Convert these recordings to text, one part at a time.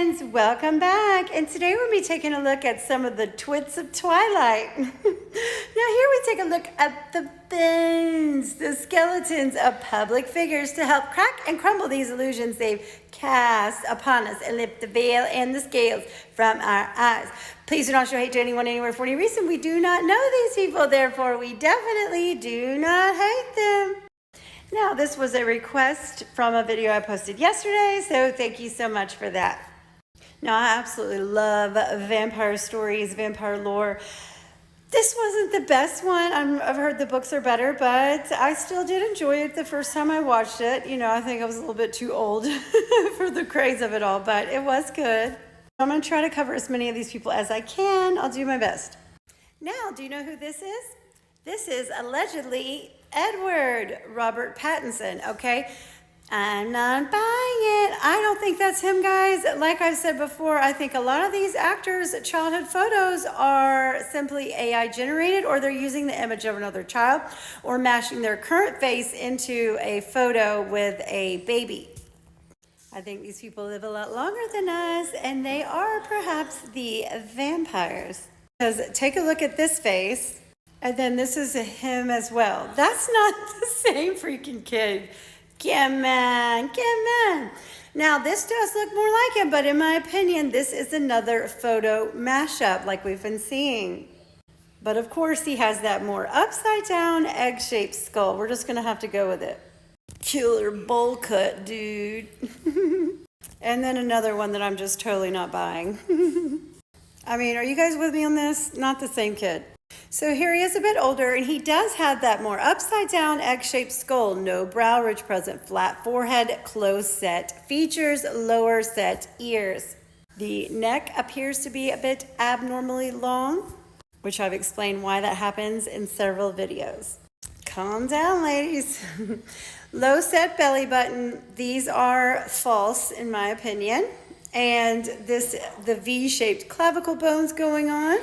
friends, welcome back. And today we'll be taking a look at some of the Twits of Twilight. Now here we take a look at the bones, the skeletons of public figures to help crack and crumble these illusions they've cast upon us and lift the veil and the scales from our eyes. Please do not show hate to anyone anywhere for any reason. We do not know these people, therefore we definitely do not hate them. Now, this was a request from a video I posted yesterday, so thank you so much for that. Now, I absolutely love vampire stories, vampire lore. This wasn't the best one. I've heard the books are better, but I still did enjoy it the first time I watched it. You know, I think I was a little bit too old for the craze of it all, but it was good. I'm going to try to cover as many of these people as I can. I'll do my best. Now, do you know who this is? This is allegedly Edward Robert Pattinson, okay? I'm not buying it. I don't think that's him, guys. Like I've said before, I think a lot of these actors' childhood photos are simply AI generated, or they're using the image of another child or mashing their current face into a photo with a baby. I think these people live a lot longer than us, and they are perhaps the vampires. Because take a look at this face. And then this is him as well. That's not the same freaking kid. Come on, come on. Now, this does look more like him, but in my opinion, this is another photo mashup like we've been seeing. But of course, he has that more upside down egg-shaped skull. We're just gonna have to go with it. Killer bowl cut, dude. And then another one that I'm just totally not buying. I mean, are you guys with me on this? Not the same kid. So here he is a bit older, and he does have that more upside down egg-shaped skull, no brow ridge present, flat forehead, close set features, lower set ears. The neck appears to be a bit abnormally long, which I've explained why that happens in several videos. Calm down, ladies. Low set belly button. These are false in my opinion. And the V-shaped clavicle bones going on.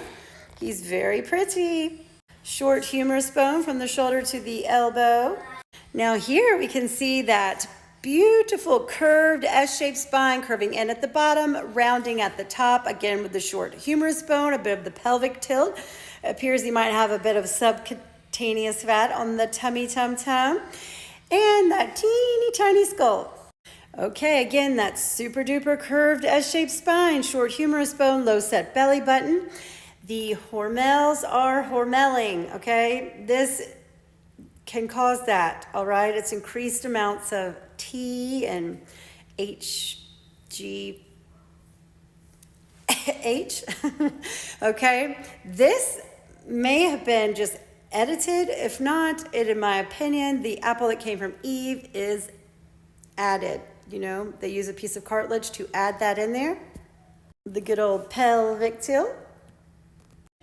He's very pretty. Short humerus bone from the shoulder to the elbow. Now here we can see that beautiful curved S-shaped spine curving in at the bottom, rounding at the top, again with the short humerus bone, a bit of the pelvic tilt. It appears he might have a bit of subcutaneous fat on the tummy tum-tum. And that teeny tiny skull. Okay, again, that super duper curved S-shaped spine, short humerus bone, low set belly button. The hormels are hormeling, okay? This can cause that, all right? It's increased amounts of T and HGH, okay? This may have been just edited. If not, in my opinion, the apple that came from Eve is added. You know, they use a piece of cartilage to add that in there. The good old pelvic tilt.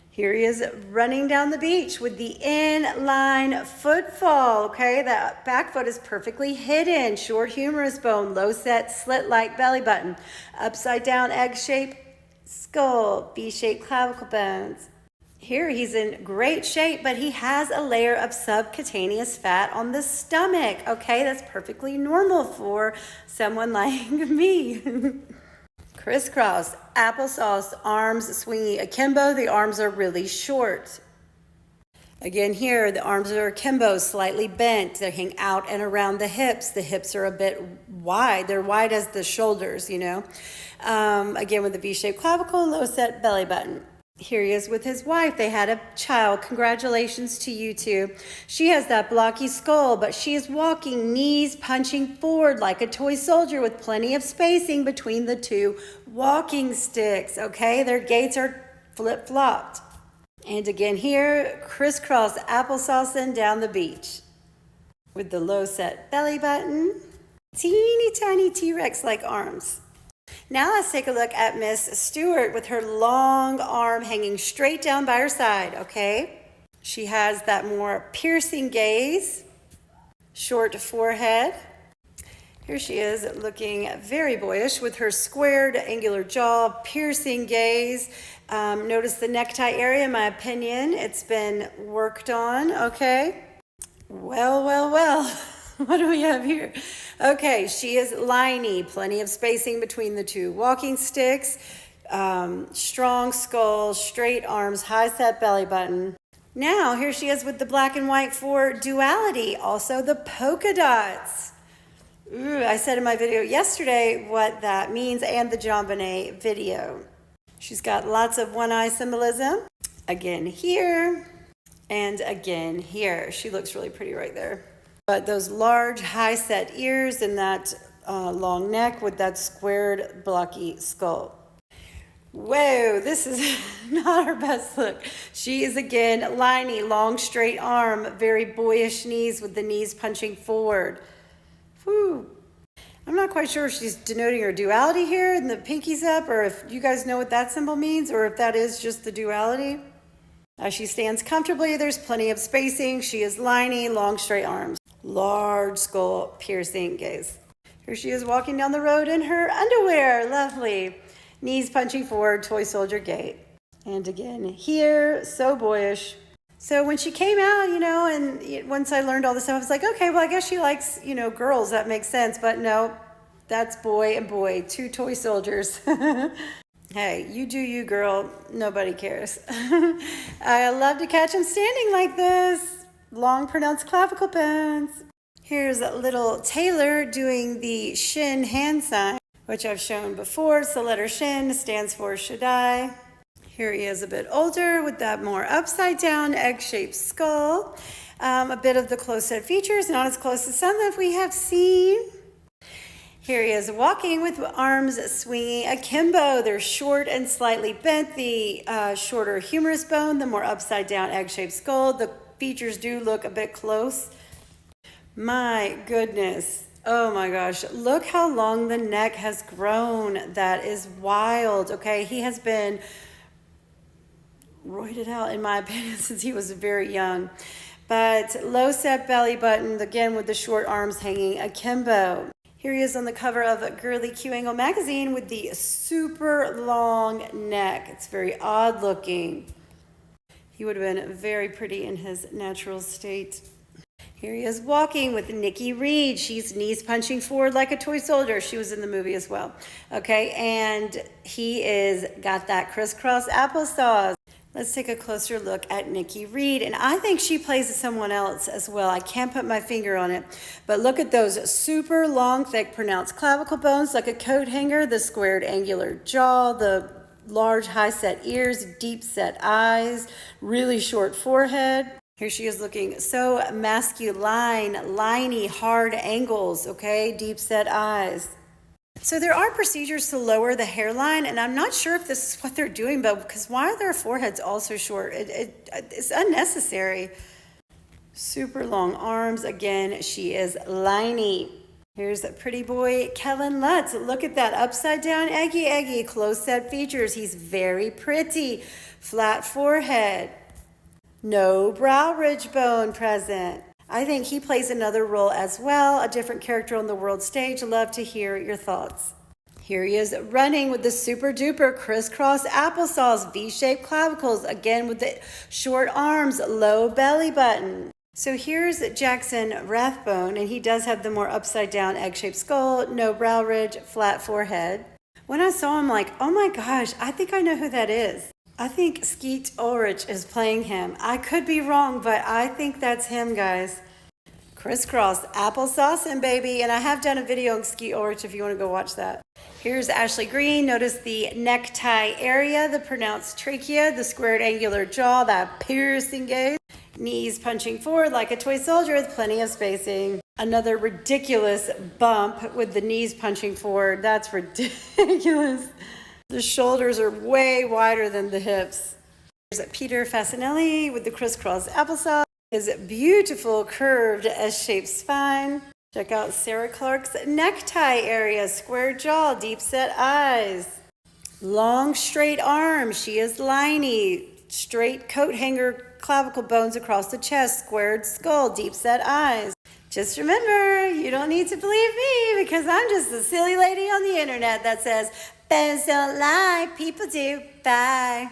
Here he is running down the beach with the inline footfall, okay? That back foot is perfectly hidden. Short humerus bone, low set slit-like belly button, upside down egg-shaped skull, V-shaped clavicle bones. Here he's in great shape, but he has a layer of subcutaneous fat on the stomach, okay? That's perfectly normal for someone like me. Crisscross, applesauce, arms swinging akimbo. The arms are really short. Again here, the arms are akimbo, slightly bent. They hang out and around the hips. The hips are a bit wide. They're wide as the shoulders, you know. Again with the V-shaped clavicle, low set belly button. Here he is with his wife. They had a child. Congratulations to you two. She has that blocky skull, but she is walking, knees punching forward like a toy soldier with plenty of spacing between the two walking sticks, okay? Their gaits are flip-flopped. And again here, crisscross applesaucing down the beach with the low set belly button. Teeny tiny T-Rex-like arms. Now let's take a look at Miss Stewart with her long arm hanging straight down by her side, okay? She has that more piercing gaze, short forehead. Here she is looking very boyish with her squared angular jaw, piercing gaze. Notice the necktie area, in my opinion. It's been worked on, okay? Well, well, well. What do we have here? Okay, she is liney, plenty of spacing between the two walking sticks, strong skull, straight arms, high set belly button. Now, here she is with the black and white for duality, also the polka dots. Ooh, I said in my video yesterday what that means and the JonBenet video. She's got lots of one eye symbolism. Again here and again here. She looks really pretty right there. But those large high set ears and that long neck with that squared blocky skull. Whoa, this is not her best look. She is again liney, long straight arm, very boyish knees with the knees punching forward. Whew. I'm not quite sure if she's denoting her duality here and the pinky's up, or if you guys know what that symbol means, or if that is just the duality. As she stands comfortably, there's plenty of spacing. She is liney, long straight arms, large skull, piercing gaze. Here she is walking down the road in her underwear, lovely. Knees punching forward, toy soldier gait. And again here, so boyish. So when she came out, and once I learned all this stuff, I was like, okay, well, I guess she likes, girls. That makes sense. But no, that's boy and boy, two toy soldiers. Hey, you do you, girl. Nobody cares. I love to catch them standing like this. Long pronounced clavicle bones. Here's little Taylor doing the shin hand sign, which I've shown before. It's the letter shin, stands for should I. Here he is a bit older with that more upside down egg-shaped skull. A bit of the close-set features, not as close as some that we have seen. Here he is walking with arms swinging akimbo. They're short and slightly bent. The shorter humerus bone, the more upside down egg-shaped skull. The features do look a bit close. My goodness. Oh my gosh, look how long the neck has grown. That is wild, okay? He has been roided out, in my opinion, since he was very young. But low set belly button, again with the short arms hanging akimbo. Here he is on the cover of Girly Q Angle magazine with the super long neck. It's very odd looking. He would have been very pretty in his natural state. Here he is walking with Nikki Reed. She's knees punching forward like a toy soldier. She was in the movie as well. Okay, and he is got that crisscross applesauce. Let's take a closer look at Nikki Reed. And I think she plays someone else as well. I can't put my finger on it. But look at those super long, thick, pronounced clavicle bones like a coat hanger, the squared angular jaw, the large high-set ears, deep-set eyes, really short forehead. Here she is looking so masculine, liney, hard angles, okay, deep-set eyes. So there are procedures to lower the hairline, and I'm not sure if this is what they're doing, but because why are their foreheads all so short? It's unnecessary. Super long arms. Again, she is liney. Here's a pretty boy, Kellen Lutz. Look at that upside down, eggy, close set features. He's very pretty. Flat forehead. No brow ridge bone present. I think he plays another role as well, a different character on the world stage. Love to hear your thoughts. Here he is running with the super duper crisscross applesauce, V-shaped clavicles, again with the short arms, low belly button. So here's Jackson Rathbone, and he does have the more upside down egg-shaped skull, no brow ridge, flat forehead. When I saw him, like, oh my gosh, I think I know who that is. I think Skeet Ulrich is playing him. I could be wrong, but I think that's him, guys. Crisscross applesauce and baby. And I have done a video on Skeet Ulrich if you want to go watch that. Here's Ashley Green. Notice the necktie area, the pronounced trachea, the squared angular jaw, that piercing gaze. Knees punching forward like a toy soldier with plenty of spacing. Another ridiculous bump with the knees punching forward. That's ridiculous. The shoulders are way wider than the hips. There's Peter Fasinelli with the crisscross applesauce. His beautiful curved S-shaped spine. Check out Sarah Clark's necktie area, square jaw, deep set eyes. Long straight arms. She is liney. Straight coat hanger clavicle bones across the chest, squared skull, deep set eyes. Just remember, you don't need to believe me because I'm just a silly lady on the internet that says, "Bones don't lie, people do." Bye.